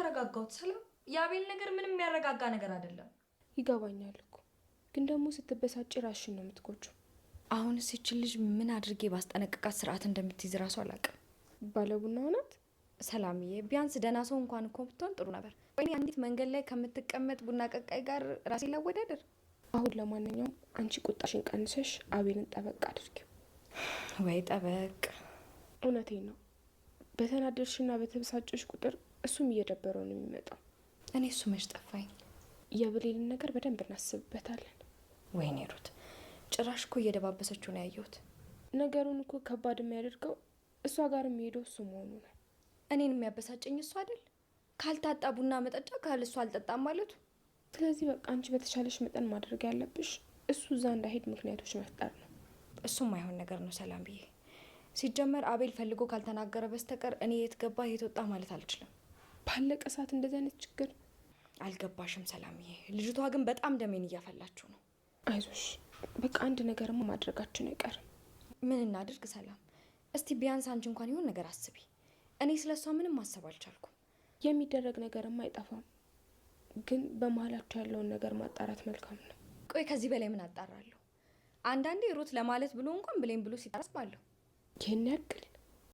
የተረጋጋሁት ሰላም። የአቤል ነገር ምንም የሚያረጋጋ ነገር አይደለም። ይገባኛል እኮ ግን ደግሞ ስትበሳጭ ራስሽን ነው የምትጎጂው። አሁንስ ይህችን ልጅ ምን አድርጌ ባስጠነቅቃት ስርዓት እንደምትይዝ ራሱ አላውቅም። ባለቡናው ናት ሰላምዬ። ቢያንስ ደህና ሰው እንኳን እኮ ብትሆን ጥሩ ነበር። ወይ አንዲት መንገድ ላይ ከምትቀመጥ ቡና ቀቃይ ጋር ራሴ ላወዳደር። አሁን ለማንኛውም አንቺ ቁጣሽን ቀንሰሽ አቤልን ጠበቅ አድርጊው። ወይ ጠበቅ። እውነቴን ነው። በተናደድሽና በተበሳጨሽ ቁጥር እሱም እየደበረው ነው የሚመጣው። እኔ እሱ መች ጠፋኝ። የብሌልን ነገር በደንብ እናስብበታለን። ወይኔ ሩት፣ ጭራሽ እኮ እየደባበሰችው ነው ያየሁት። ነገሩን እኮ ከባድ የሚያደርገው እሷ ጋር የሚሄደው እሱ መሆኑ ነው። እኔን የሚያበሳጨኝ እሱ አይደል? ካልታጣ ቡና መጠጫ ካል እሱ አልጠጣም ማለቱ። ስለዚህ በቃ አንቺ በተሻለሽ መጠን ማድረግ ያለብሽ እሱ እዛ እንዳይሄድ ምክንያቶች መፍጠር ነው። እሱም አይሆን ነገር ነው ሰላም ብዬ። ሲጀመር አቤል ፈልጎ ካልተናገረ በስተቀር እኔ የት ገባ የት ወጣ ማለት አልችልም። ባለቀ ሰዓት እንደዚህ አይነት ችግር አልገባሽም ሰላምዬ። ልጅቷ ግን በጣም ደሜን እያፈላችሁ ነው። አይዞሽ በቃ አንድ ነገርማ ማድረጋችን አይቀርም። ምን እናድርግ ሰላም? እስቲ ቢያንስ አንቺ እንኳን ይሁን ነገር አስቢ። እኔ ስለሷ ምንም ማሰብ አልቻልኩም። የሚደረግ ነገርማ አይጠፋም፣ ግን በመሀላቸው ያለውን ነገር ማጣራት መልካም ነው። ቆይ ከዚህ በላይ ምን አጣራለሁ? አንዳንዴ ሩት ለማለት ብሎ እንኳን ብሌን ብሎ ሲጣስባለሁ። ይህን ያክል